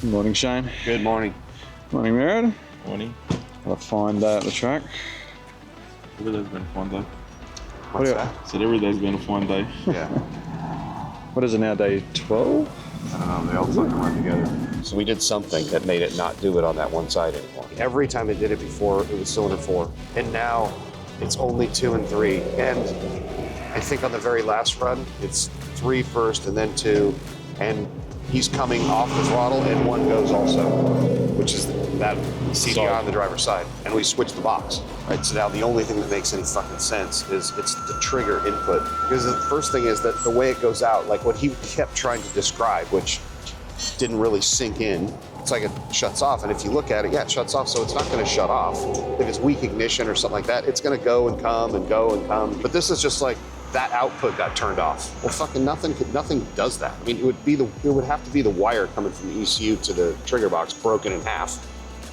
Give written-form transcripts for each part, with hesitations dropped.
Good morning, Shane. Good morning. Morning, Merritt. Morning. What a fine day at the track. Every day's been a fine day. What's that? I said every day's been a fine day. Yeah. What is it now, day 12? I don't know, they all fucking run together. So we did something that made it not do it on that one side anymore. Every time it did it before, it was cylinder 4. And now it's only 2 and 3. And I think on the very last run, it's 3 first and then 2. And he's coming off the throttle and 1 goes also, which is that CDI on the driver's side. And we switched the box. Right, so now the only thing that makes any fucking sense is it's the trigger input. Because the first thing is that the way it goes out, like what he kept trying to describe, which didn't really sink in, it's like it shuts off. And if you look at it, yeah, it shuts off, so it's not gonna shut off. If it's weak ignition or something like that, it's gonna go and come and go and come. But this is just like, that output got turned off. Well, fucking nothing does that. I mean, it would have to be the wire coming from the ECU to the trigger box broken in half.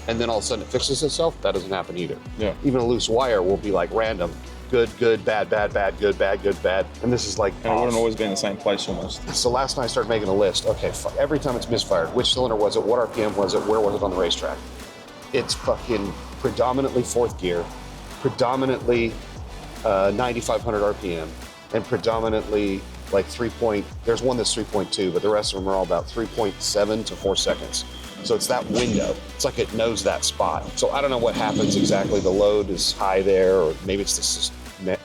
And then all of a sudden it fixes itself. That doesn't happen either. Yeah. Even a loose wire will be like random. Good, good, bad, bad, bad, good, bad, good, bad. And this is like And it wouldn't always be in the same place almost. So last night I started making a list. Okay, every time it's misfired, which cylinder was it? What RPM was it? Where was it on the racetrack? It's fucking predominantly 4th gear, predominantly 9,500 RPM, and predominantly like there's one that's 3.2, but the rest of them are all about 3.7 to 4 seconds. So it's that window. It's like it knows that spot. So I don't know what happens exactly. The load is high there, or maybe it's this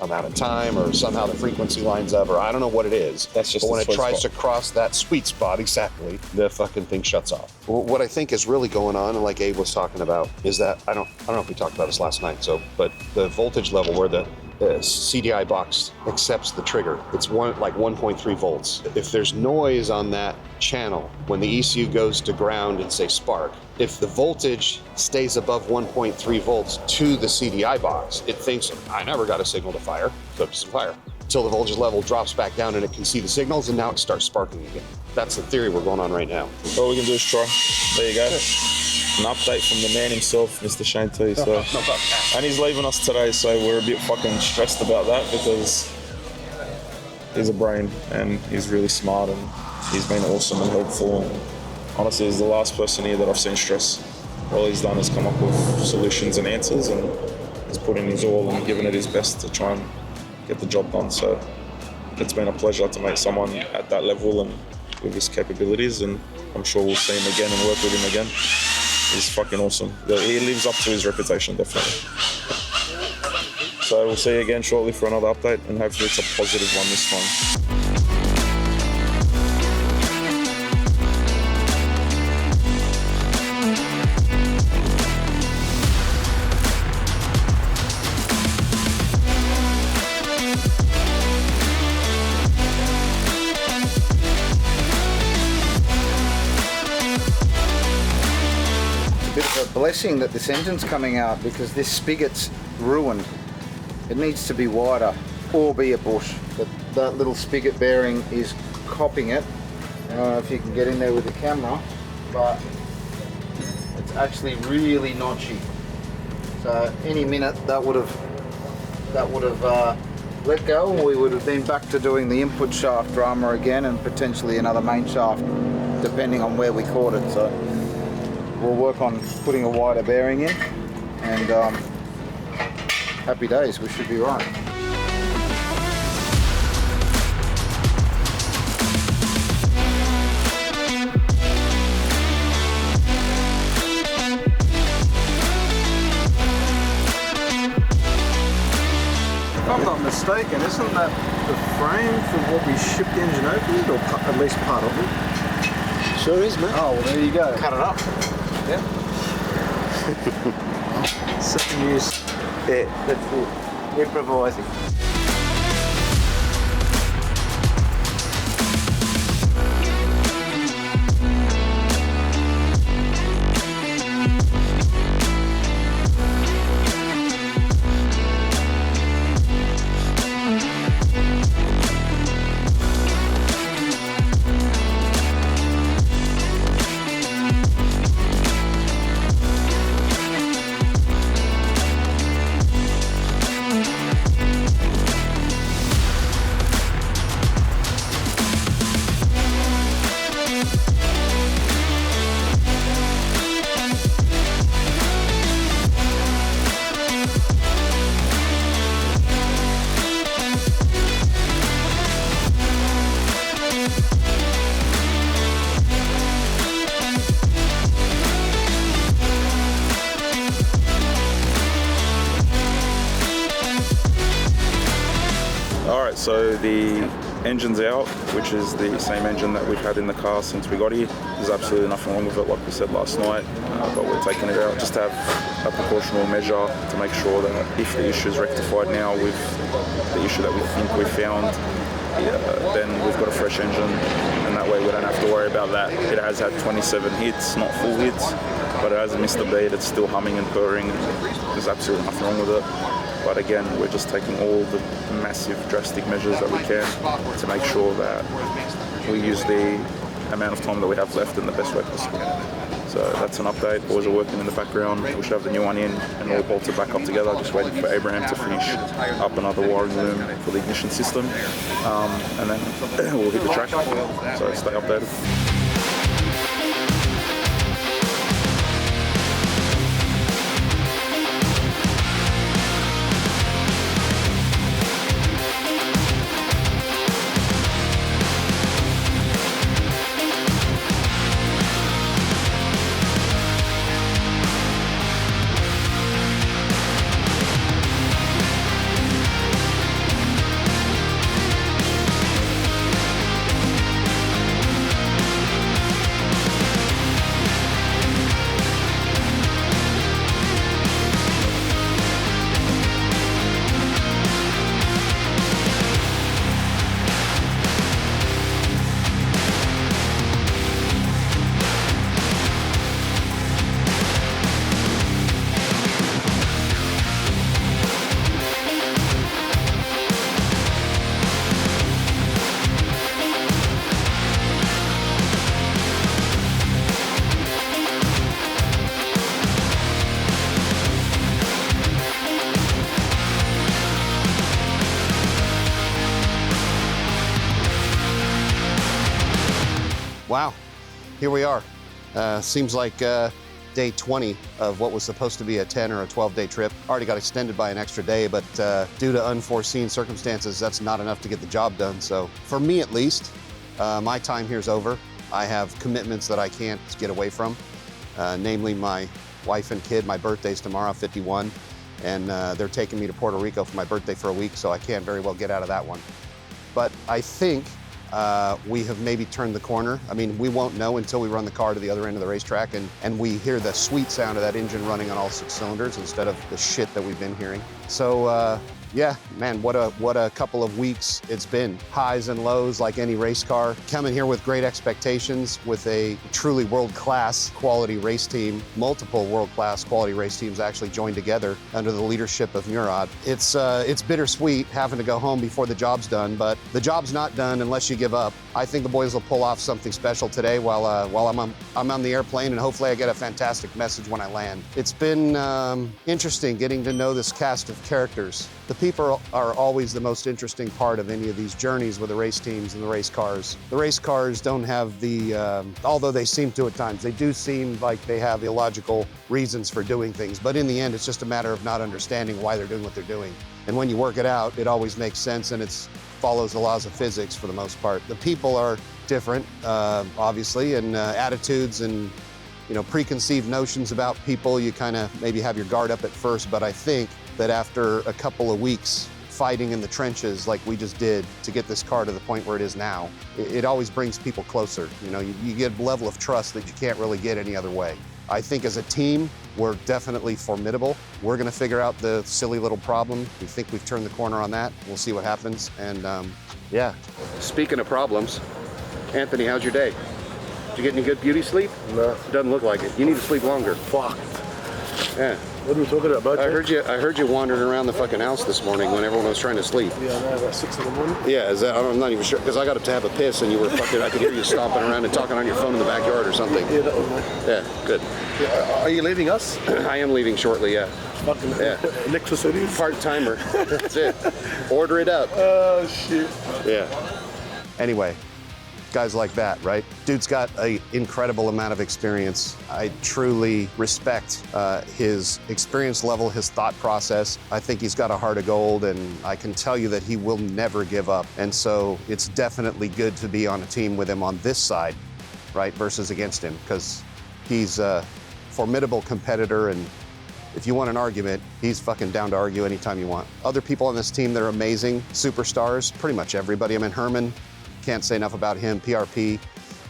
amount of time, or somehow the frequency lines up, or I don't know what it is. That's just but when it tries spot. to cross that sweet spot, exactly, the fucking thing shuts off. Well, what I think is really going on, and like Abe was talking about, is that I don't know if we talked about this last night. But the voltage level where the CDI box accepts the trigger, it's like 1.3 volts. If there's noise on that channel, when the ECU goes to ground and say spark, if the voltage stays above 1.3 volts to the CDI box, it thinks, I never got a signal to fire, so it's a fire. Until the voltage level drops back down and it can see the signals, and now it starts sparking again. That's the theory we're going on right now. All we can do is try. There you go. An update from the man himself, Mr. Shane T. So. And he's leaving us today, so we're a bit fucking stressed about that because he's a brain and he's really smart and he's been awesome and helpful. And honestly, he's the last person here that I've seen stress. All he's done is come up with solutions and answers, and he's put in his all and given it his best to try and get the job done. So it's been a pleasure to meet someone at that level and with his capabilities, and I'm sure we'll see him again and work with him again. He's fucking awesome. He lives up to his reputation, definitely. So we'll see you again shortly for another update, and hopefully it's a positive one this time. Bit of a blessing that this engine's coming out, because this spigot's ruined. It needs to be wider or be a bush. But that little spigot bearing is copping it. I don't know if you can get in there with the camera, but it's actually really notchy. So any minute that would have let go, and we would have been back to doing the input shaft drama again, and potentially another main shaft, depending on where we caught it. So we'll work on putting a wider bearing in, and happy days, we should be right. If I'm not mistaken, isn't that the frame for what we shipped the engine opened, or at least part of it? Sure is, mate. Oh, well, there you go. Cut it up. Yeah. Second use. Yeah, that's it. Improvising. So the engine's out, which is the same engine that we've had in the car since we got here. There's absolutely nothing wrong with it, like we said last night, but we're taking it out just to have a precautional measure to make sure that if the issue is rectified now with the issue that we think we found, then we've got a fresh engine, and that way we don't have to worry about that. It has had 27 hits, not full hits, but it hasn't missed a beat. It's still humming and purring. There's absolutely nothing wrong with it. But again, we're just taking all the massive, drastic measures that we can to make sure that we use the amount of time that we have left in the best way possible. So that's an update. Boys are working in the background. We should have the new one in and all bolted back up together. Just waiting for Abraham to finish up another wiring loom for the ignition system. And then we'll hit the track. So stay updated. Wow, here we are. Seems like day 20 of what was supposed to be a 10 or a 12-day trip. Already got extended by an extra day, but due to unforeseen circumstances, that's not enough to get the job done. So for me at least, my time here is over. I have commitments that I can't get away from, namely my wife and kid. My birthday's tomorrow, 51, and they're taking me to Puerto Rico for my birthday for a week, so I can't very well get out of that one. But I think we have maybe turned the corner. I mean, we won't know until we run the car to the other end of the racetrack and we hear the sweet sound of that engine running on all 6 cylinders instead of the shit that we've been hearing. So yeah, man, what a couple of weeks it's been. Highs and lows like any race car. Coming here with great expectations with a truly world-class quality race team. Multiple world-class quality race teams actually joined together under the leadership of Murad. It's bittersweet having to go home before the job's done, but the job's not done unless you give up. I think the boys will pull off something special today while I'm on the airplane, and hopefully I get a fantastic message when I land. It's been interesting getting to know this cast of characters. The people are always the most interesting part of any of these journeys with the race teams and the race cars. The race cars don't have the, although they seem to at times, they do seem like they have illogical reasons for doing things, but in the end, it's just a matter of not understanding why they're doing what they're doing. And when you work it out, it always makes sense, and it follows the laws of physics for the most part. The people are different, obviously, and attitudes and preconceived notions about people, you kind of maybe have your guard up at first, but I think that after a couple of weeks fighting in the trenches like we just did to get this car to the point where it is now, it always brings people closer. You get a level of trust that you can't really get any other way. I think as a team, we're definitely formidable. We're gonna figure out the silly little problem. We think we've turned the corner on that. We'll see what happens, and yeah. Speaking of problems, Anthony, how's your day? Did you get any good beauty sleep? No. Doesn't look like it. You need to sleep longer. Fuck. Yeah. What are we talking about? I heard you wandering around the fucking house this morning when everyone was trying to sleep. Yeah, no, about 6 in the morning. Yeah, I'm not even sure, because I got up to have a piss and you were fucking, I could hear you stomping around and talking on your phone in the backyard or something. Yeah, that was mine. Yeah, good. Yeah, are you leaving us? I am leaving shortly, yeah. Fucking Nexus it is. Part-timer. That's it. Order it up. Oh, shit. Yeah. Anyway, guys like that, right? Dude's got an incredible amount of experience. I truly respect his experience level, his thought process. I think he's got a heart of gold, and I can tell you that he will never give up. And so it's definitely good to be on a team with him on this side, right, versus against him, because he's a formidable competitor, and if you want an argument, he's fucking down to argue anytime you want. Other people on this team that are amazing, superstars, pretty much everybody. I mean, Herman, can't say enough about him, PRP,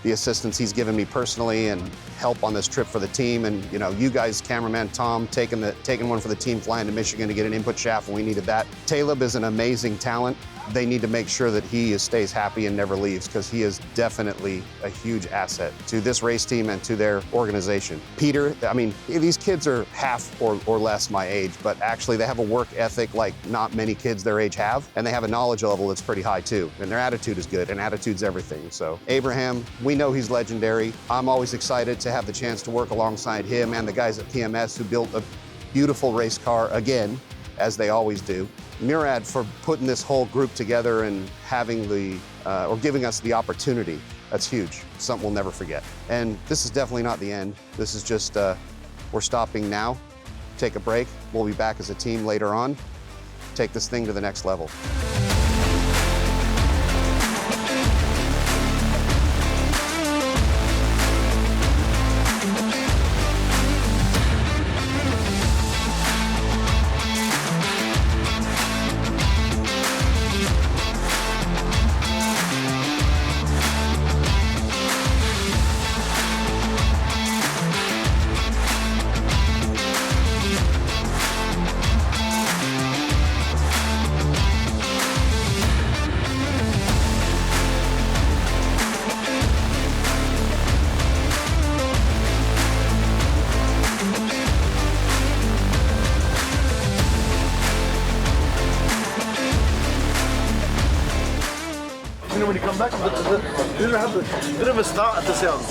the assistance he's given me personally and help on this trip for the team. And you know, you guys, cameraman Tom, taking one for the team, flying to Michigan to get an input shaft when we needed that. Taleb is an amazing talent. They need to make sure that he stays happy and never leaves, because he is definitely a huge asset to this race team and to their organization. Peter, I mean, these kids are half or less my age, but actually they have a work ethic like not many kids their age have, and they have a knowledge level that's pretty high too, and their attitude is good, and attitude's everything. So Abraham, we know he's legendary. I'm always excited to have the chance to work alongside him and the guys at PMS who built a beautiful race car again, as they always do. Murad for putting this whole group together and having or giving us the opportunity. That's huge, something we'll never forget. And this is definitely not the end. This is just, we're stopping now, take a break. We'll be back as a team later on, take this thing to the next level. When you come back, didn't even start the sound.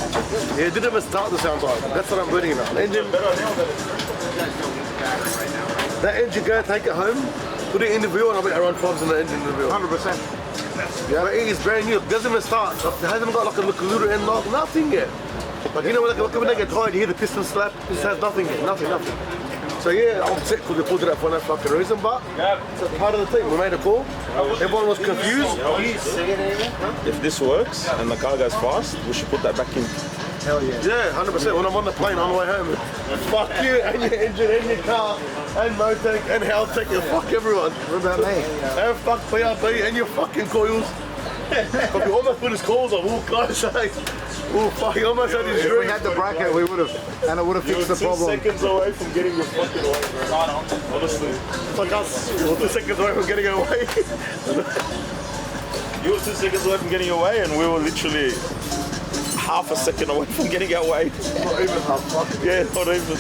Yeah, didn't even start the sound right. That's what I'm reading about. Engine, that engine, go take it home, put it in the wheel, and I'll be around 5s in the engine in the wheel. 100%. Yeah, but it is brand new. It doesn't even start. It hasn't got like a little end lock, nothing yet. Like, you know, like when they get tired, you hear the piston slap. This has nothing yet, nothing. So yeah, I'm upset because they pulled it up for no fucking reason, but it's part of the team. We made a call. Everyone was confused. If this works and the car goes fast, we should put that back in. Hell yeah. Yeah, 100%. When I'm on the plane on the way home, fuck you and your engine and your car and Motec and Haltech and fuck everyone. What about me? And fuck PRP and your fucking coils. But we almost put his calls on, oh God's sake. Oh fuck, he almost had his If we had the bracket, we would have, and it would have fixed the problem. 2 seconds away from getting your fucking away, bro. Honestly. It's like us, we're 2 seconds away from getting away. You were 2 seconds away from getting away, and we were literally half a second away from getting away. Not even half, fuck. Yeah, not even.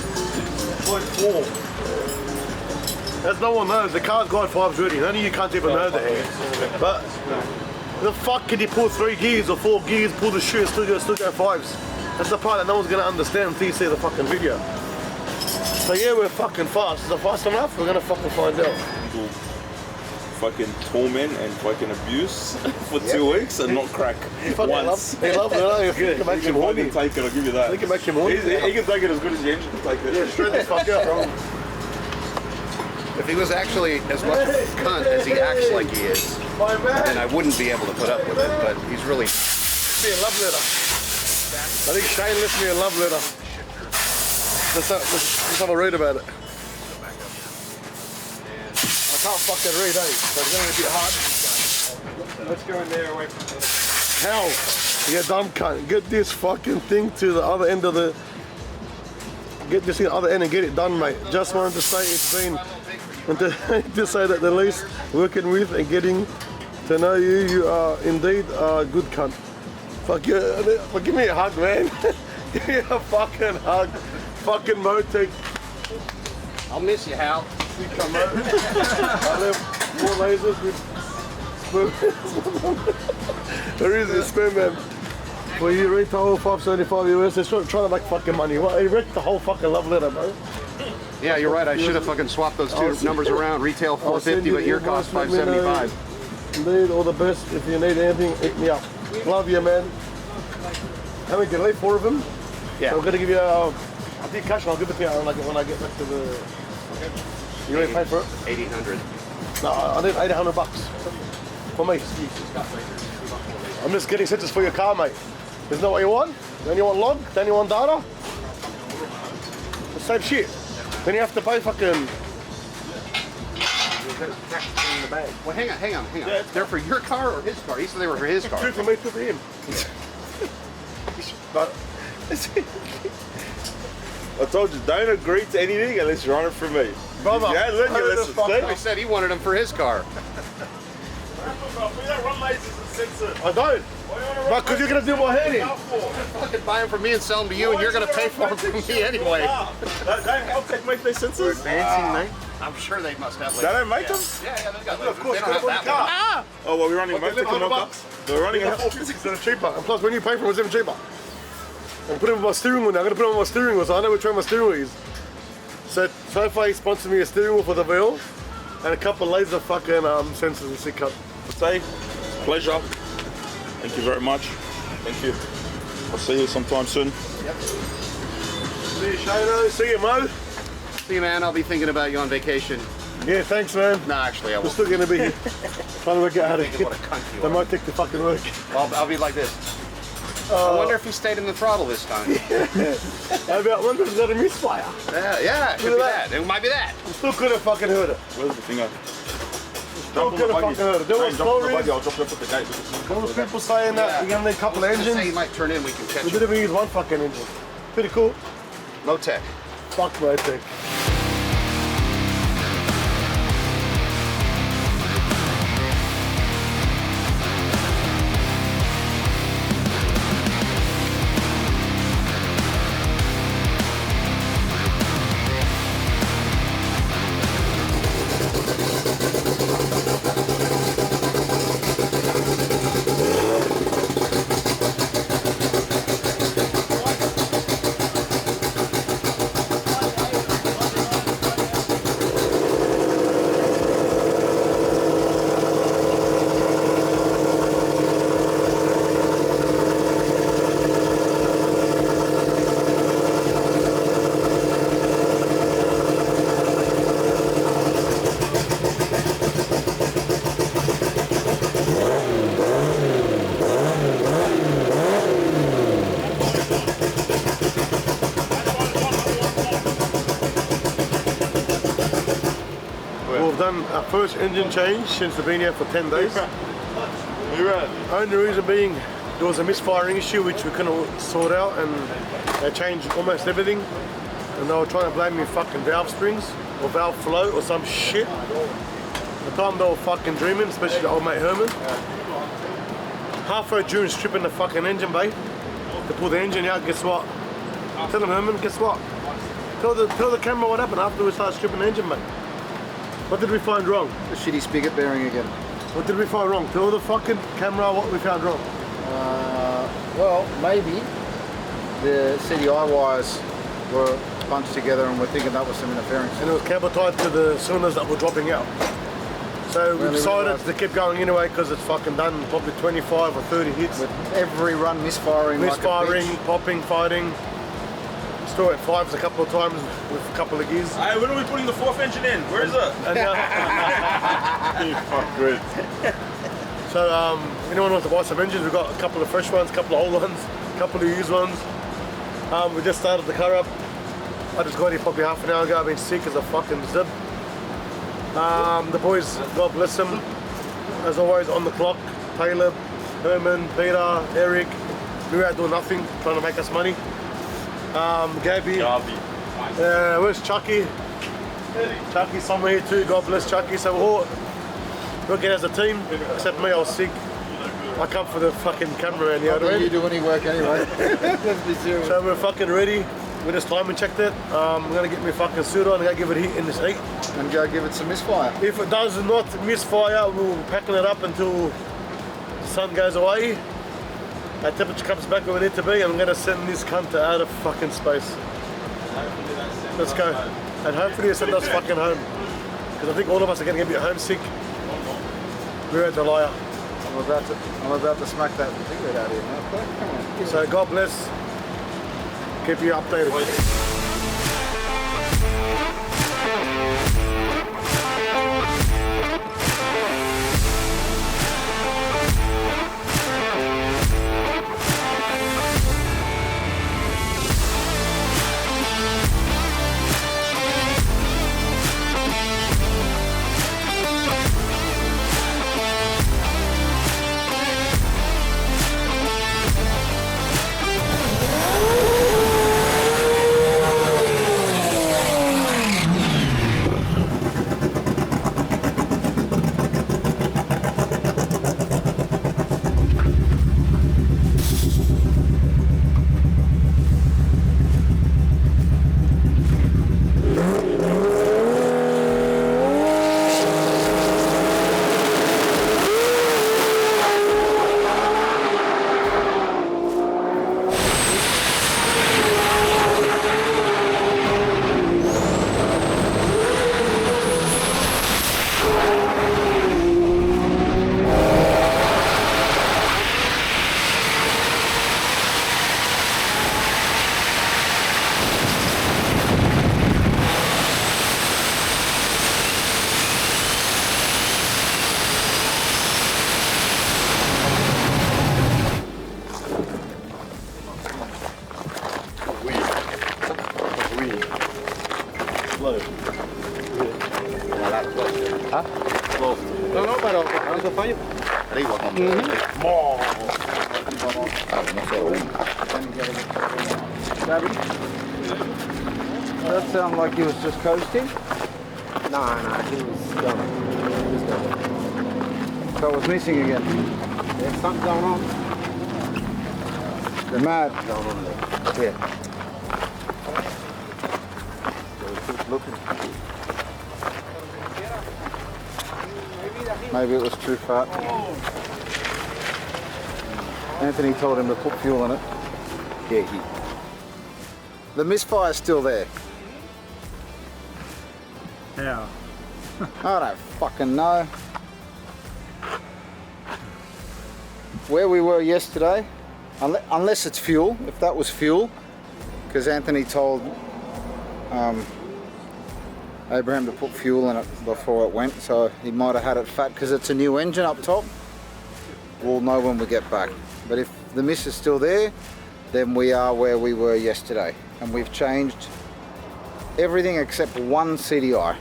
0.4. As no one knows, the car's got 5s ready. Only you can't even know that. But the fuck can you pull 3 gears or 4 gears, pull the shoe, still go 5s? That's the part that no one's gonna understand until you see the fucking video. So yeah, we're fucking fast. Is it fast enough? We're gonna fucking find out. Fucking torment and fucking abuse for 2 weeks and not crack once. They love it. It He makes him can horny. fucking take it, I'll give you that. I think it makes him horny. He can take it as good as the engine can take it. Yeah, straight the fuck out, bro. If he was actually as much of a cunt as he acts like he is, My man. then I wouldn't be able to put up with it, but he's really... Left me a love letter. I think Shane left me a love letter. Let's have a read about it. I can't fucking read, so it's gonna be a bit hard. Let's go in there away from the... Hell, you dumb cunt. Get this fucking thing to the other end of the... Get this thing to the other end and get it done, mate. Just wanted to say it's been... And to say that the least working with and getting to know you, you are indeed a good cunt. Fuck you, give me a hug, man. Give me a fucking hug. Fucking Motec. I'll miss you, Hal. You come out. I left 4 lasers with sperm. There is a sperm man. Well, you retail 575 US. They're trying to make fucking money. What? He wrecked the whole fucking love letter, bro. Yeah, you're right. I should have fucking swapped those two numbers around. Retail 450, but your cost 575. Indeed, all the best. If you need anything, hit me up. Love you, man. How many can I leave? 4 of them? Yeah. So I'm gonna give you. I'll do cash and I'll give it to you when I get back to the. You ready to pay for it? 1,800. No, I need $800 for me. I'm just getting sensors for your car, mate. Isn't that what you want? Then you want log? Then you want data? The same shit. Then you have to pay fucking. Well, hang on. They're for your car or his car? He said they were for his car. Two for me, two for him. But I told you, don't agree to anything unless you're on it for me. Brother, Yeah, learn your lesson. He said he wanted them for his car. We don't run lasers and sensors. I don't. But because you're going to do my head in. Fucking buy them from me and sell them to you, and you're going to pay for them from me anyway. Don't help make these sensors. Fancy, mate. I'm sure they must have. They don't make them? Yeah, they got Of course, they don't have put it on that the car. one. Oh, well, we're running a motor car. We're running a Instead of cheaper. And plus, when you pay for it, it's even cheaper. I'm putting it on my steering wheel now. I'm going to put it on my steering wheel, so I know which way my steering wheel is. So far, he sponsored me a steering wheel for the wheel and a couple of laser fucking sensors and seat cup. Say, pleasure. Thank you very much. Thank you. I'll see you sometime soon. See you, Shano. See you, Mo. See you, man. I'll be thinking about you on vacation. Yeah, thanks, man. No, actually, I We're won't. still going to be here. Trying to work out how to What a get. cunt you They are. might take the fucking work. I'll be like this. I wonder if he stayed in the throttle this time. How about one that's got a misfire? Yeah, it could Look be at that. It might be that. Still could have fucking heard it. Where's the finger? Still could have fucking heard it. There was stories. I'll drop it off at the gate. There was people saying that we're going to need a couple of Say he engines. might turn in. We can catch We him. didn't even use one fucking engine. Pretty cool. Low tech. Fuck my tech. We've done our first engine change since we've been here for 10 days. Only reason being there was a misfiring issue which we couldn't sort out, and they changed almost everything. And they were trying to blame me fucking valve springs or valve flow or some shit. The time they were fucking dreaming, especially the old mate Herman. Halfway during stripping the fucking engine bay to pull the engine out, guess what? Tell them, Herman, guess what? Tell the camera what happened after we started stripping the engine bay. What did we find wrong? The shitty spigot bearing again. What did we find wrong? Tell the fucking camera what we found wrong. Well, maybe the CDI wires were bunched together and we're thinking that was some interference. And it was cable tied to the cylinders that were dropping out. So we Really decided realised- to keep going anyway because it's fucking done probably 25 or 30 hits. With every run misfiring, Misfiring, like a bitch. popping, fighting. Still at fives a couple of times with a couple of gears. Hey, when are we putting the fourth engine in? Where is it? And, You fuck good. so anyone wants to buy some engines, we've got a couple of fresh ones, a couple of old ones, a couple of used ones. We just started the car up. I just got here probably half an hour ago. I've been sick as a fucking zip. The boys, God bless them, as always on the clock. Caleb, Herman, Peter, Eric. We were out doing nothing, trying to make us money. Gabby. Where's Chucky? Chucky's somewhere here too. God bless Chucky. So we're all working as a team, except me. I was sick. I come for the fucking camera and Not that you do any work anyway. Let's be serious. So we're fucking ready. We just time and checked it. I'm gonna get my fucking suit on and go give it a hit in this heat. And go give it some misfire. If it does not misfire, we'll packing it up until the sun goes away. Our temperature comes back where we need to be, and I'm gonna send this cunt to outer fucking space. Let's go. And hopefully it send us fucking home. Because I think all of us are gonna get a bit homesick. We're at the liar. I'm about to smack that cigarette out of here now. Come on. So God bless. Keep you updated. Slow. Hah? No, pero cuando fallo. Arriba con That sounded like he was just coasting. Nah, he was going. So it was missing again. There's something going on. They're mad. Going on there. Yeah. Maybe it was too fat. Anthony told him to put fuel in it. Yeah, the misfire's still there. Yeah. I don't fucking know. Where we were yesterday, unless it's fuel, if that was fuel, because Anthony told Abraham to put fuel in it before it went, so he might have had it fat because it's a new engine up top. We'll know when we get back. But if the mist is still there, then we are where we were yesterday. And we've changed everything except one CDI.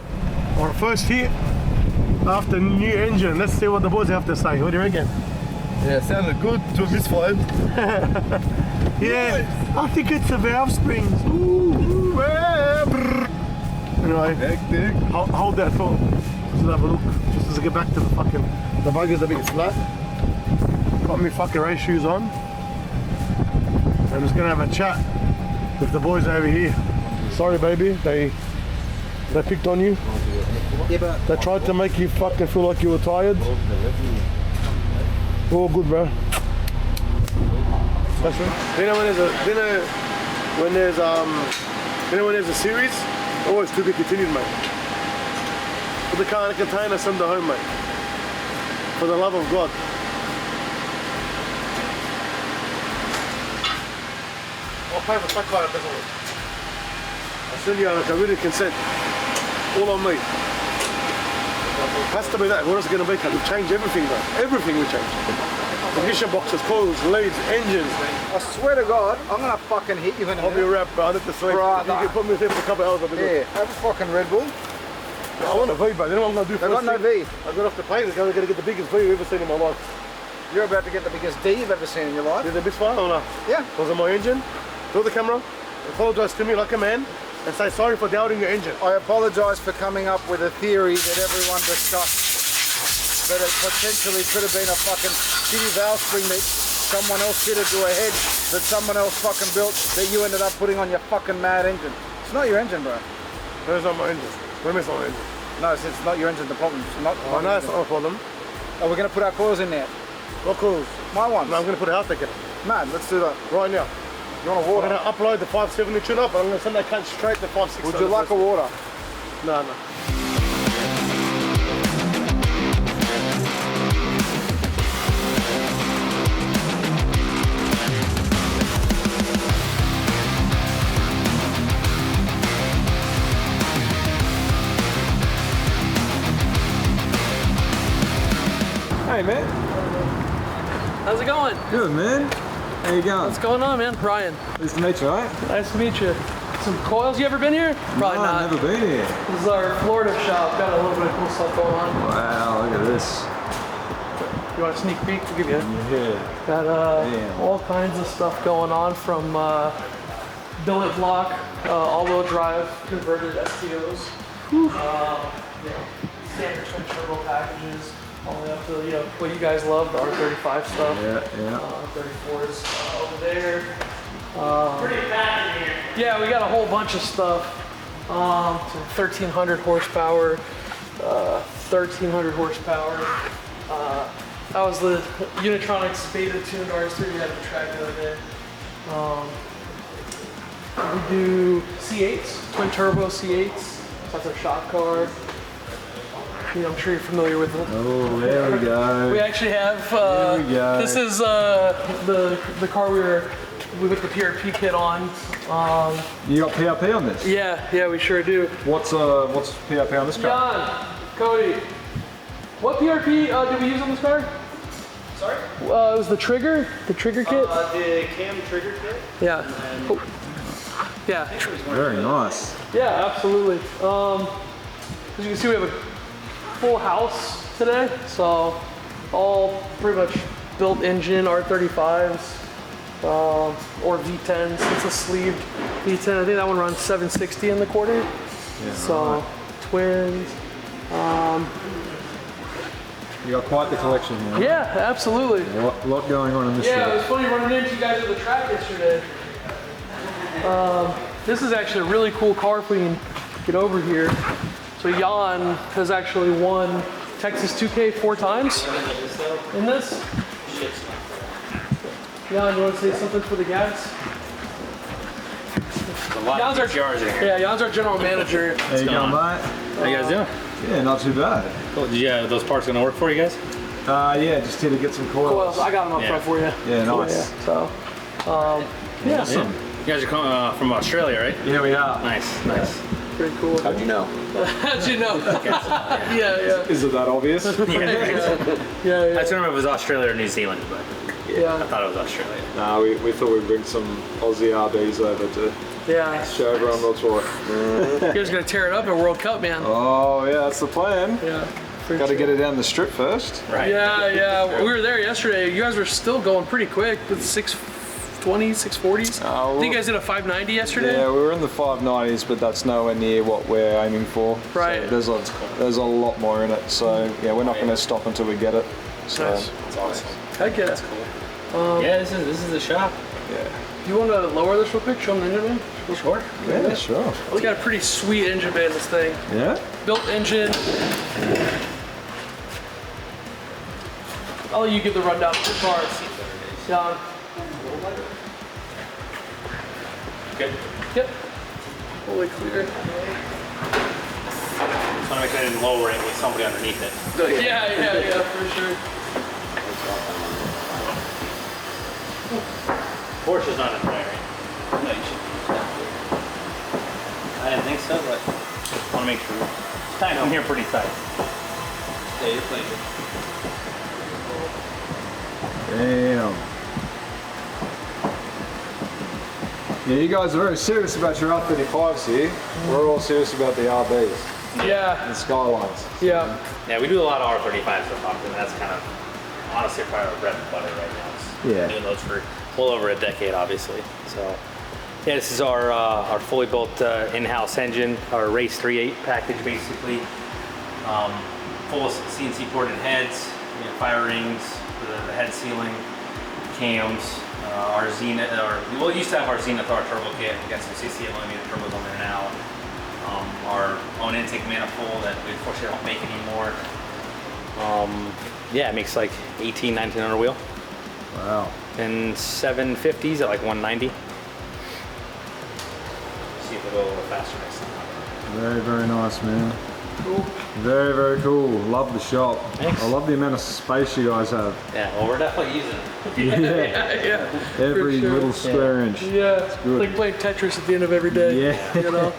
Our first hit after new engine. Let's see what the boys have to say. What do you reckon? Yeah, sounded good to misfire. Yeah, I think it's the valve springs. Anyway, Hectic. hold that thought. Just have a look. Just as I get back to the fucking, the bugger's a bit flat. Got me fucking race shoes on. I'm just gonna have a chat with the boys over here. Sorry, baby, they picked on you. They tried to make you fucking feel like you were tired. All good, bro. That's right. You know when there's a series, always to be continued, mate. Put the car in a container, send it home, mate. For the love of God. I'll pay for truck hire if it doesn't work. I'll send you like a written consent. All on me. It has to be that. What is it going to be? We've changed everything, though. Everything we changed. Ignition boxes, coils, leads, engines. I swear to God, I'm gonna fucking hit you in a I'll be minute. wrapped, bro. I need to sleep. Right, You can put me there for a couple of hours. I'll be good. Yeah, have a fucking Red Bull. I want a V, bro. You know what I'm going to do They first got no thing? V. I got off the plane. I'm going to get the biggest V you've ever seen in my life. You're about to get the biggest D you've ever seen in your life. Did the misfire or not? Yeah. Was it my engine? Through the camera. Apologise to me like a man and say sorry for doubting your engine. I apologise for coming up with a theory that everyone discussed. That it potentially could have been a fucking shitty valve spring that someone else fitted to a head that someone else fucking built that you ended up putting on your fucking mad engine. It's not your engine, bro. No, it's not my engine. What do you mean it's not my engine? No, it's not your engine. The problem. It's not. I know it's not my problem. Are we going to put our coils in there? What coils? My ones. No, I'm going to put it out there. Man, let's do that. Right now. You want a I'm water? going to upload the 570 tune up and I'm going to send that cunt straight to 560. Would you like a water? No. Hey man, How's it going? good man. How you going? What's going on, man? Ryan. Nice to meet you, right? Nice to meet you. Some coils, you ever been here? Probably No, not. I've never been here. This is our Florida shop. Got a little bit of cool stuff going on. Wow, look at this. You want a sneak peek? We'll give you. Yeah. Got Damn. all kinds of stuff going on from billet block, all-wheel drive, converted STOs, standard twin turbo packages, all the way up to what you guys love, the R35 stuff. Yeah. 34s over there. Pretty packed in here. Yeah, we got a whole bunch of stuff. 1,300 horsepower, 1,300 horsepower. That was the Unitronics beta tuned R3 we had to track the other day. We do C8s, twin turbo C8s. That's our shop car. I'm sure you're familiar with it. Oh, there we go. We actually have. There we go. This is the car we put the PRP kit on. You got PRP on this? Yeah, we sure do. What's PRP on this car? John, Cody, what PRP did we use on this car? Sorry? It was the trigger kit. The cam trigger kit. Yeah. Yeah. Very nice. Yeah, absolutely. As you can see, we have a full house today. So all pretty much built engine R35s or V10s. It's a sleeved V10. I think that one runs 760 in the quarter. Yeah, So right. twins. You got quite the collection here. Yeah, absolutely. A lot going on in this Yeah, it shop. was funny running into you guys at the track yesterday. This is actually a really cool car if we can get over here. So Jan has actually won Texas 2K 4 times in this. Jan, you want to say something for the guys? A lot of PCRs in here. Yeah, Jan's our general manager. There you go, mate. How you guys doing? Yeah, not too bad. Cool. Did you have those parts gonna work for you guys? Yeah, just here to get some coils. Coils, I got them up Yeah. front for you. Yeah, nice. Yeah, so, yeah, Awesome. You guys are from Australia, right? Yeah, we are. Nice, nice. pretty cool. How'd you know? How'd you know? yeah. Is it that obvious? Yeah. Yeah, I yeah. just don't remember if it was Australia or New Zealand, but I Yeah, thought it was Australia. Nah, we thought we'd bring some Aussie RBs over to yeah. show everyone what's what. You guys are gonna tear it up at World Cup, man. Oh, yeah, that's the plan. Yeah. Got to get it down the strip first. Right. Yeah. We were there yesterday. You guys were still going pretty quick with 620s, 640s. I think you guys did a 590 yesterday. Yeah, we were in the 590s, but that's nowhere near what we're aiming for. Right. So there's a lot more in it. So yeah, we're not going to stop until we get it. So Nice. That's awesome. Heck yeah. Yeah, this is the shop. yeah, You want to lower this real quick? Show them the engine bay? Sure. yeah, sure. It's got a pretty sweet engine bay in this thing. Yeah. Built engine. I'll let you give the rundown of the cars. Jan. Good. Yep. Fully clear. Just want to make sure I didn't lower it with somebody underneath it. Yeah, for sure. Porsche's not in the way, right? No, you should. I didn't think so, but want to make sure. It's tight from here pretty tight. Yeah, you're playing good. Damn. Yeah, you guys are very serious about your R35s here. We're all serious about the RBs Yeah, and Skylines. yeah. Yeah, we do a lot of R35 stuff often. That's kind of honestly probably our bread and butter right now. Yeah. Doing those for well over a decade, obviously. So, yeah, this is our fully built in-house engine, our Race 3.8 package, basically. Full CNC ported heads, fire rings for the head sealing, cams. Our Zenith, we used to have our Zenith R turbo kit. We got some 68mm turbos on there now. Our own intake manifold that we unfortunately don't make anymore. Yeah, it makes like 1900 wheel. Wow. And 750s at like 190. See if it'll go a little faster next time. Very, very nice, man. Cool. Very, very cool. Love the shop. Thanks. I love the amount of space you guys have. Yeah, well, we're definitely using it. Yeah. Every For sure. little square inch. Yeah. good. Like playing Tetris at the end of every day. Yeah. You know?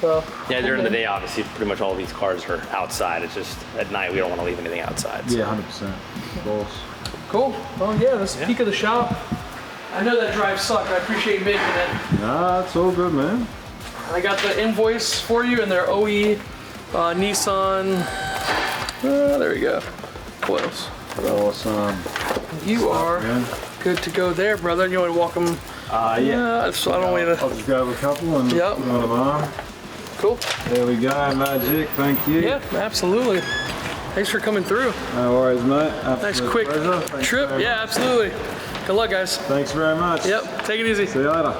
So, Yeah, during the day, obviously, pretty much all these cars are outside. It's just at night, we don't want to leave anything outside. So. Yeah, 100%. Of course. cool. Well, yeah, that's the peak of the shop. I know that drive sucked. I appreciate you making it. Nah, it's all good, man. I got the invoice for you and their OE Nissan. There we go. Coils. Awesome. You are Man. good to go there, brother. You want to walk them? Yeah. So I don't want you I'll to. just grab a couple and Yep. put them on. Cool. There we go, magic. Thank you. Yeah, absolutely. Thanks for coming through. No worries, mate. Nice Absolute quick pleasure. Thanks trip. very Yeah, much. absolutely. Good luck, guys. Thanks very much. Yep. Take it easy. See you later.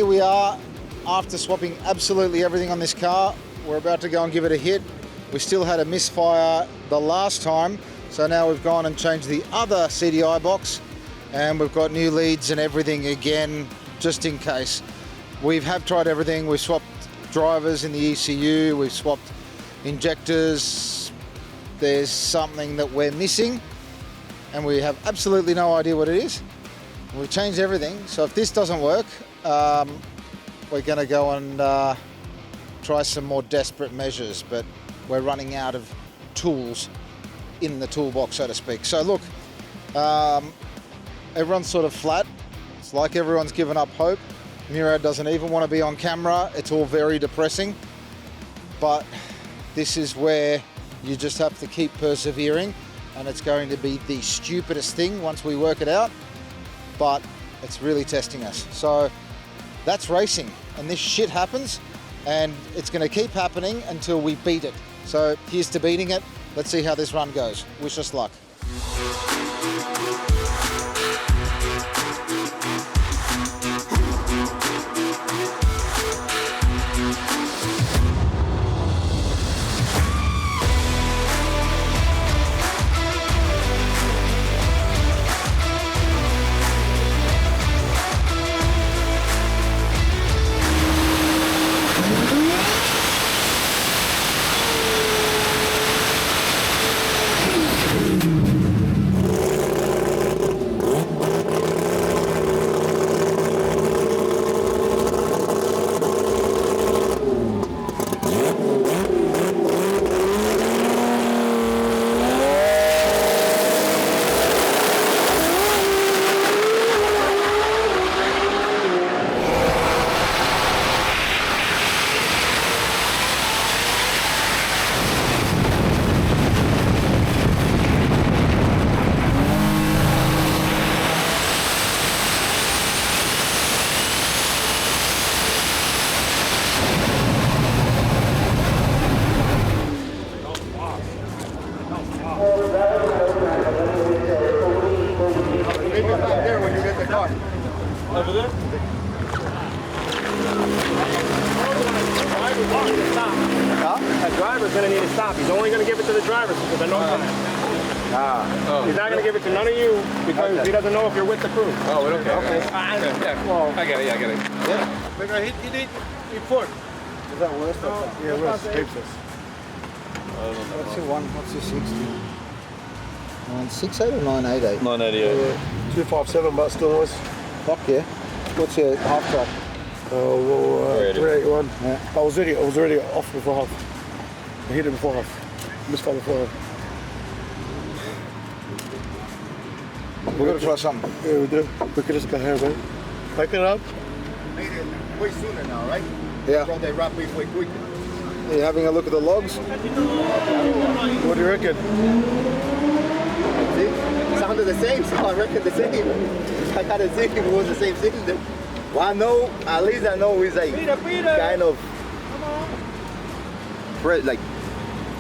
here we are after swapping absolutely everything on this car. We're about to go and give it a hit. We still had a misfire the last time, so now we've gone and changed the other CDI box, and we've got new leads and everything again, just in case. We have tried everything. We've swapped drivers in the ECU, we've swapped injectors. There's something that we're missing, and we have absolutely no idea what it is. We've changed everything, so if this doesn't work, we're going to go and try some more desperate measures, but we're running out of tools in the toolbox, so to speak. So look, everyone's sort of flat. It's like everyone's given up hope. Murad doesn't even want to be on camera. It's all very depressing, but this is where you just have to keep persevering, and it's going to be the stupidest thing once we work it out, but it's really testing us. So that's racing, and this shit happens, and it's going to keep happening until we beat it. So here's to beating it. Let's see how this run goes. Wish us luck. That driver's going to need to stop. He's only going to give it to the drivers because I know he's not going to give it to none of you because he doesn't know if you're with the crew. Oh, okay. Yeah, well, I get it. yeah. We're going to hit it report. Is that worse? Yeah, worse. What's your 60? 968 or 988? 988. 257, but still was. Fuck yeah. What's your half track? 381. Yeah. I was already off before half. I hit it before half. Misfire before half. We're going to try something. Yeah, we do. We could just go here, man. Pick it up. Made it way sooner now, right? Yeah. Brought that wrap way quick. Are you having a look at the logs? What do you reckon? See? Sounded the same, so I reckon the same. I gotta see if it was the same cylinder. Well, I know, at least I know it's like kind of like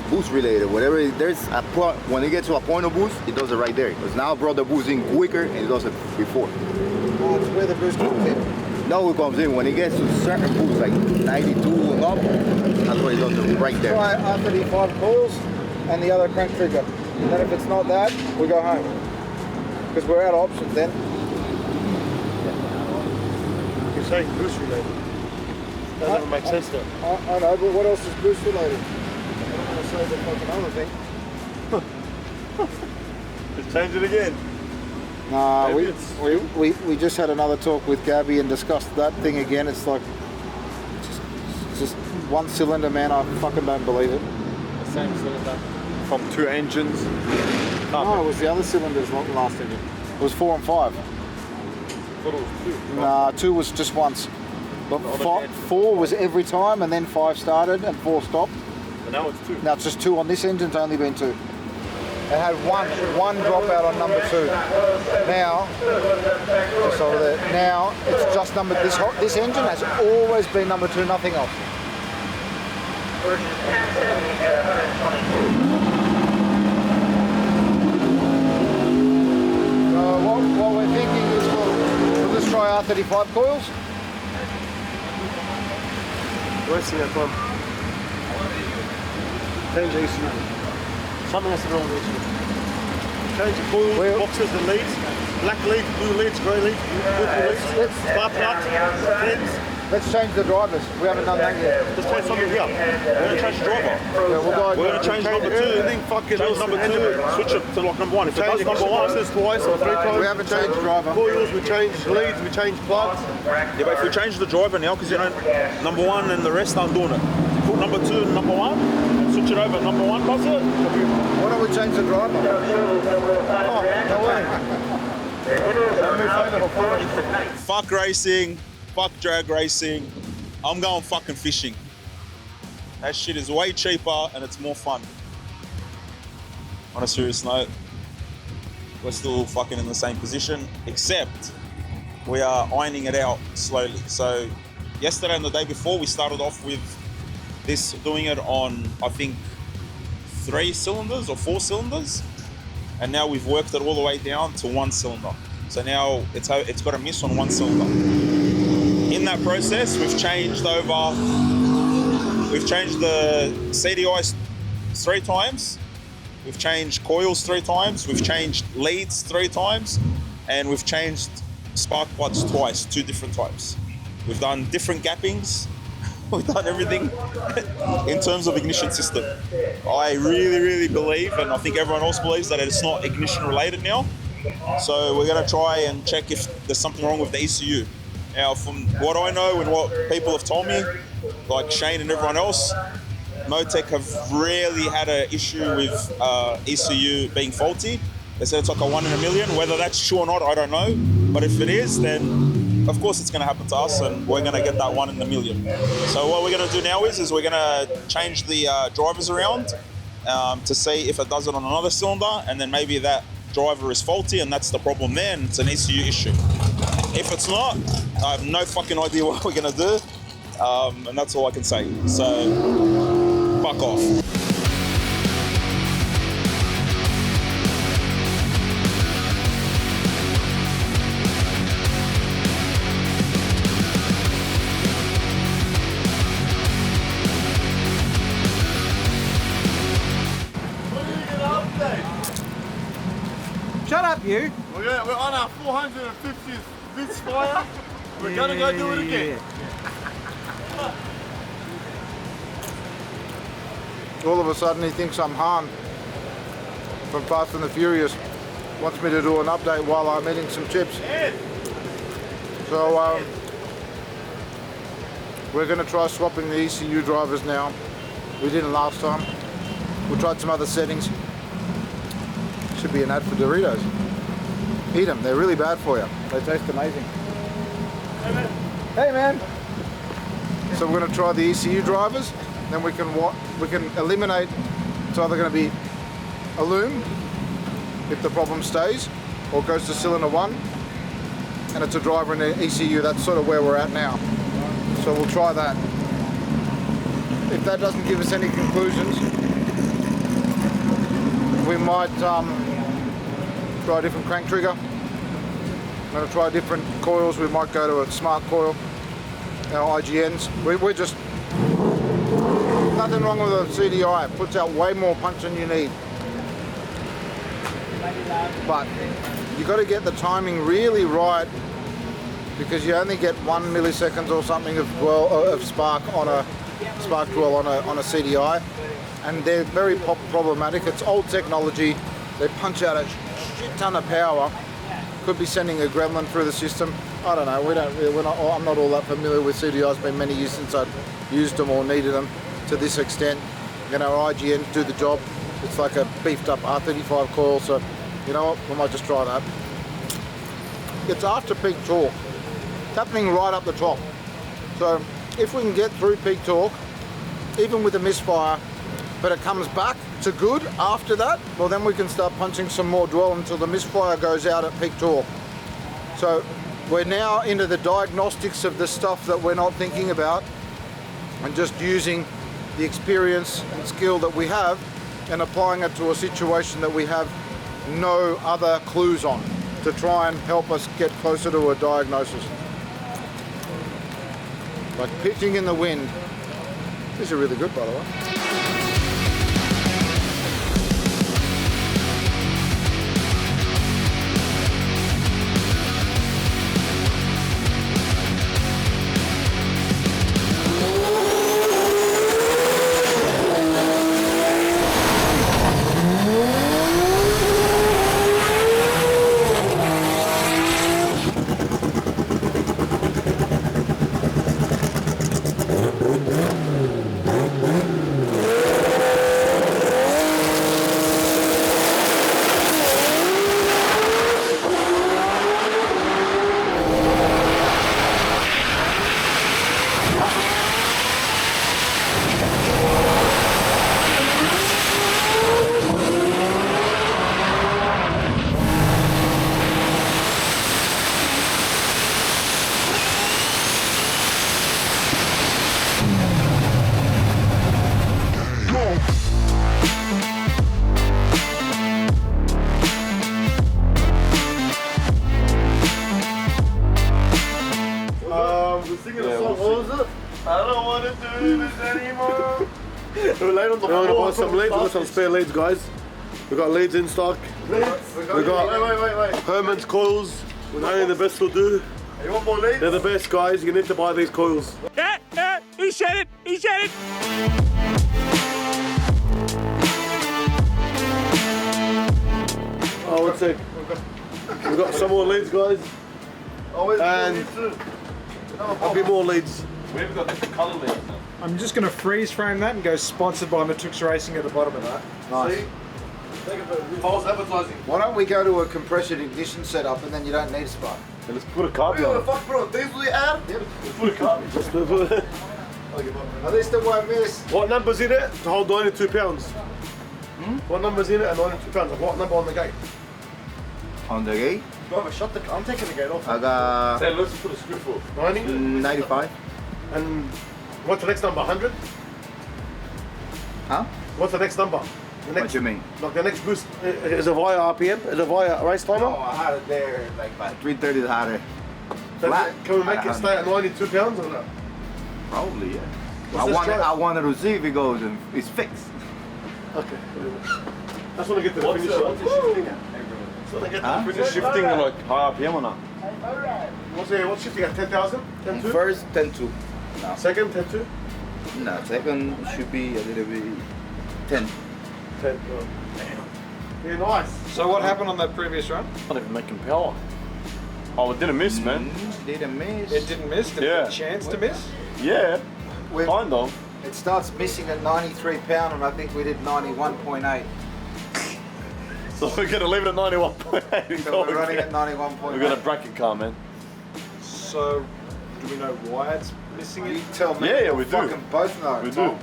boost related. Whatever, there's a point, when it gets to a point of boost, it does it right there. Because now I brought the boost in quicker and it does it before. Oh, it's where the boost comes in. No, it comes in when it gets to certain boosts, like 92 and up, that's what it does it right there. Try R35 coils and the other crank trigger. And then if it's not that, we go home. Because we're out of options then. You're saying boost related. That doesn't make sense though. I know, but what else is boost related? I don't want to say the fucking other thing. Just change it again. Nah, Maybe we just had another talk with Gabby and discussed that thing again. It's like just one cylinder, man. I fucking don't believe it. The same cylinder from two engines. No, it was the other cylinders, not the last engine. It was 4 and 5. Thought it was two. Nah, 2 was just once. But 4 was every time, and then 5 started and 4 stopped. But now it's 2. Now it's just 2 on this engine. It's only been 2. It had one dropout on number 2. Now, just over there. Now it's just number. This engine has always been number 2. Nothing else. So what we're thinking is we'll just try R35 coils. wasting our time. Change the ECU. Something has to be wrong with the ECU. Change the coils, boxes, the leads. Black leads, blue leads, grey leads, purple leads, spark plugs, pins. Let's change the drivers. We haven't done that yet. Let's try something here. We're going to change the driver. Yeah, We're going to change number 2. Change number 2, switch it to like number 1. If it does number 1, boxes twice or 3 times. We haven't changed the driver. Coils, we changed leads, we changed plugs. yeah, but if we change the driver now, because you know, number 1 and the rest aren't doing it. Put number 2 and number 1, switch it over. Number 1 does it. Why don't we change the driver? Oh, no way. Fuck racing, fuck drag racing. I'm going fucking fishing. That shit is way cheaper and it's more fun. On a serious note, we're still fucking in the same position, except we are ironing it out slowly. So yesterday and the day before, we started off with this, doing it on, I think, 3 cylinders or 4 cylinders. And now we've worked it all the way down to 1 cylinder. So now it's got a miss on 1 cylinder. In that process, we've changed the CDIs 3 times, we've changed coils 3 times, we've changed leads 3 times, and we've changed spark plugs twice, 2 different types. We've done different gappings, we've done everything in terms of ignition system. I really believe, and I think everyone else believes, that it's not ignition related now. So we're gonna try and check if there's something wrong with the ECU. Now, from what I know and what people have told me, like Shane and everyone else, Motec have rarely had an issue with ECU being faulty. They said it's like a 1 in a million. Whether that's true or not, I don't know. But if it is, then of course it's going to happen to us, and we're going to get that 1 in a million. So what we're going to do now is we're going to change the drivers around to see if it does it on another cylinder, and then maybe that driver is faulty and that's the problem there, and it's an ECU issue. If it's not, I have no fucking idea what we're gonna do, and that's all I can say. So, fuck off. Shut up, you. We're on our 450th misfire. We're gonna go do it again. All of a sudden he thinks I'm Han from Fast and the Furious. Wants me to do an update while I'm eating some chips. So we're going to try swapping the ECU drivers now. We didn't last time. We tried some other settings. Should be an ad for Doritos. Eat them, they're really bad for you. They taste amazing. Hey man! So we're going to try the ECU drivers, then we can eliminate. It's either going to be a loom if the problem stays, or goes to cylinder 1 and it's a driver in the ECU. That's sort of where we're at now. So we'll try that. If that doesn't give us any conclusions, we might try a different crank trigger. I'm going to try different coils. We might go to a smart coil, our IGNs. We're just, nothing wrong with a CDI. It puts out way more punch than you need. But you got to get the timing really right, because you only get 1 millisecond or something of spark on a spark dwell on a CDI, and they're very problematic. It's old technology. They punch out a shit ton of power. Could be sending a gremlin through the system. I don't know. I'm not all that familiar with CDIs. It's been many years since I've used them or needed them to this extent. You know, IGNs do the job. It's like a beefed up R35 coil, so you know what? We might just try that. It's after peak torque. It's happening right up the top. So if we can get through peak torque, even with a misfire, but it comes back to good after that, well then we can start punching some more dwell until the misfire goes out at peak torque. So we're now into the diagnostics of the stuff that we're not thinking about, and just using the experience and skill that we have and applying it to a situation that we have no other clues on, to try and help us get closer to a diagnosis. Like pitching in the wind, These are really good, by the way. We're gonna buy some leads. We've got some spare leads, guys. We've got leads in stock. We've got Herman's coils. Only the best will do. You want more leads? They're the best, guys. You need to buy these coils. He said it! He said it! Oh, one sec. We've got some more leads, guys. And a bit more leads. We've got different colour leads now. I'm just going to freeze frame that and go sponsored by Matrix Racing at the bottom of that. Nice. False advertising. Why don't we go to a compression ignition setup and then you don't need a spark? Yeah, let's put a carbon on it. Fuck, bro. Diesel you add? Yep. Put a carbon. At least it won't miss. What number's in it? To hold 92 pounds. What number's in it at 92 pounds? Like what number on the gate? On the gate? I'm taking the gate off. I got Say, let's put a screw for 90? 95. And what's the next number? 100? Huh? What's the next number? The next, What do you mean? Like the next boost is it via RPM? Is it via race timer? Oh, I had it there like about 330 harder. Flat. Can we make it stay at 92 pounds or not? Probably, yeah. Let's just try it. I wanted to see if it goes and it's fixed. Okay. I just want to get to the finish line. Is it shifting like high RPM or not? What's shifting at 10,000? 10.2? First, 10.2. No. Second, 10.2? No, second should be a little bit 10. 10. Yeah, nice. So what happened on that previous run? Not even making power. Oh, it didn't miss, man. Didn't miss. It didn't miss? Did it Yeah. get a chance to miss? Yeah, kind of. It starts missing at 93 pound and I think we did 91.8. So we're gonna leave it at 91.8. So we're running at 91.8. We've got a bracket car, man. So, do we know why it's missing You it? tell me. Yeah, we'll we do. fucking both know. We do.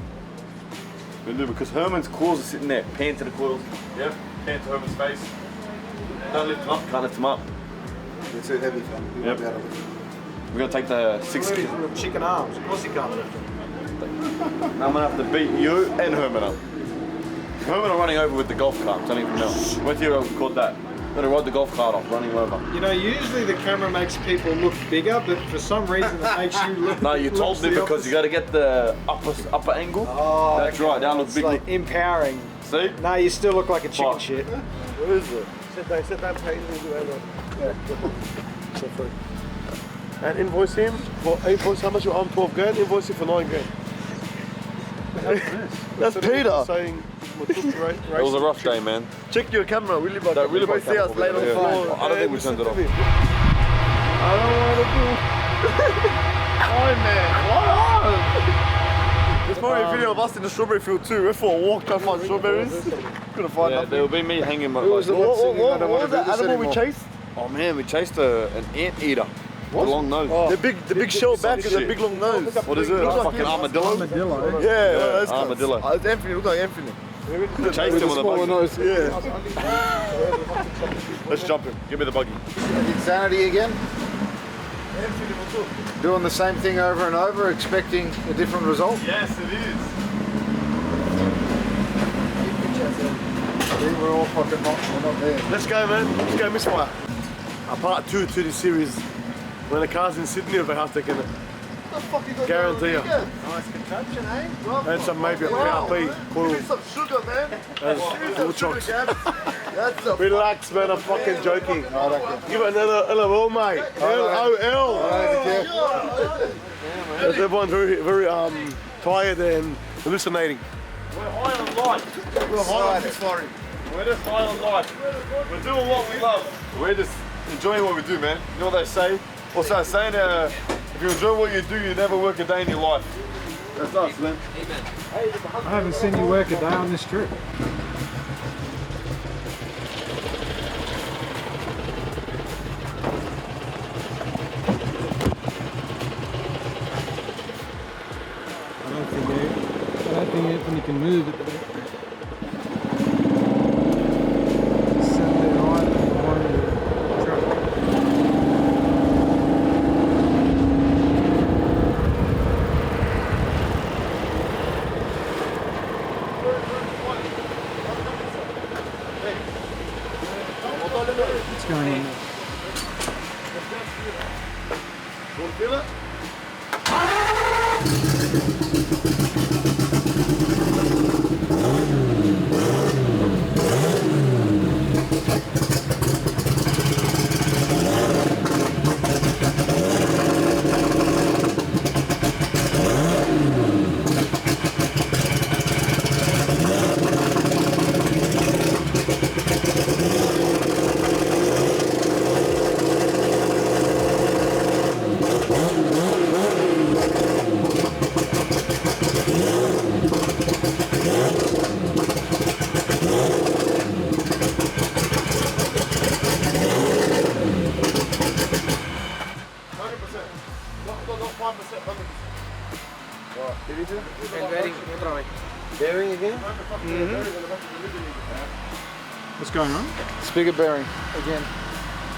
We do, because Herman's coils are sitting there. Pan to the coils. Yep. Pan to Herman's face. Don't lift them up, can't lift them up. They're too heavy for me. We won't be able to lift them. We're gonna take the 6 kg. Chicken arms. Of course he can't lift it. Now I'm gonna have to beat you and Herman up. Herman are running over with the golf cart, I'm telling you from now. What's your called that? I'm gonna ride the golf cart off, running over. You know, usually the camera makes people look bigger, but for some reason it makes you look. No, you told me because you got to get the upper angle. Oh, that's right. Down look it's big. like empowering. See? No, you still look like a chicken Fuck. shit. Where is it? Sit down, pay. And invoice him for how much you own? 12 grand. Invoice him for 9 grand. That's Peter. Saying, It was a rough day, man. Check your camera, really, but That really you might see us laid on the floor. I don't think we turned it off. I don't want to do. Oh man, what on? There's probably a video of us in the strawberry field too. We're for a walk trying to find strawberries. Couldn't find Yeah, nothing. there will be me hanging my What was like, that animal we chased? oh man, we chased an anteater. With a long nose. The big shell back and the big long nose. What is it? Looks A like fucking armadillo? Yeah, that's armadillo. It's Anthony. Looks like Anthony. We chased him with a buggy. Yeah. Let's jump him. Give me the buggy. Insanity again. Doing the same thing over and over, expecting a different result. Yes, it is. We're all fucking hot. We're not there. Let's go, man. Let's go, misfire. Part 2 to this series. When the car's in Sydny, we have taken it. the fuck you got Guarantee you. Nice contraption, eh? Well, And some maybe a PRP. Give Cool. me some sugar, man. And Give me cool some sugar, chocks. Gabs. That's a Relax, man. I'm fucking joking. Give it another LOL, mate. LOL. Everyone's very tired and hallucinating. We're high on life. We're high on misfire. We're just high on life. We're doing what we love. We're just enjoying what we do, man. You know what they say? What's that saying? If you enjoy what you do, you never work a day in your life. That's us, man. I haven't seen you work a day on this trip. I don't think Anthony can move at the minute. Sat there right behind the truck. What's going on? Want to feel it? Bearing again? What's going on? Spigot bearing again.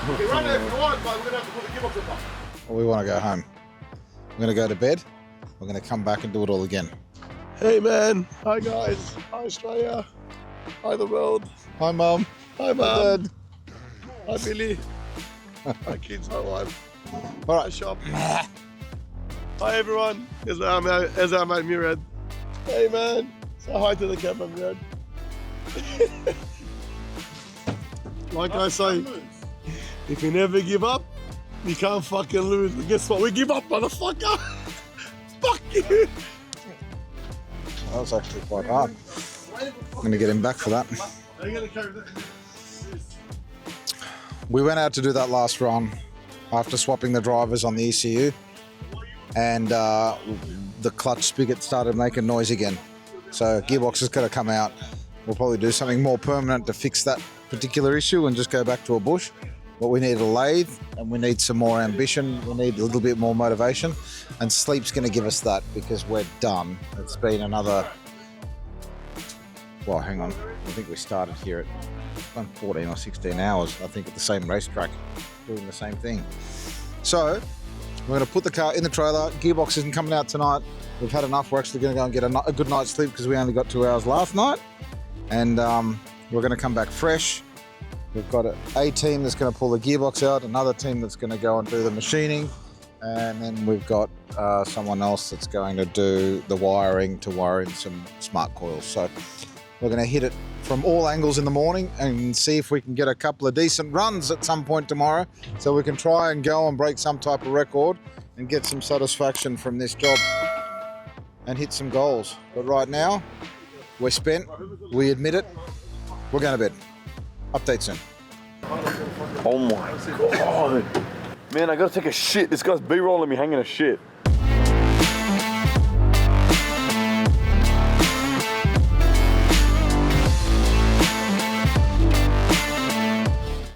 Okay, run there if you want, but we're going to have to put the gearbox apart. Well, we want to go home. We're going to go to bed. We're going to come back and do it all again. Hey, man. Hi, guys. Hi, Australia. Hi, the world. Hi, Mum. Hi, Mum. Hi, Billy. Hi, kids. Hi, wife. All Hi, right. shop. Hi, everyone. Here's our mate, Murad. Hey, man. Say hi to the camera, Murad. Like I say, if you never give up, you can't fucking lose. But guess what? We give up, motherfucker. Fuck you. That was actually quite hard. I'm going to get him back for that. We went out to do that last run after swapping the drivers on the ECU, and the clutch spigot started making noise again. So gearbox is going to come out. We'll probably do something more permanent to fix that particular issue and just go back to a bush. But we need a lathe and we need some more ambition. We need a little bit more motivation, and sleep's going to give us that because we're done. It's been another, well, hang on. I think we started here at 14 or 16 hours, I think, at the same racetrack doing the same thing. So we're going to put the car in the trailer. Gearbox isn't coming out tonight. We've had enough. We're actually going to go and get a good night's sleep because we only got 2 hours last night. And we're going to come back fresh. We've got a team that's going to pull the gearbox out, another team that's going to go and do the machining, and then we've got someone else that's going to do the wiring to wire in some smart coils. So we're going to hit it from all angles in the morning and see if we can get a couple of decent runs at some point tomorrow, so we can try and go and break some type of record and get some satisfaction from this job and hit some goals. But right now, we're spent, we admit it, we're going to bed. Update soon. Oh my god. Man, I gotta take a shit. This guy's B-rolling me hanging a shit.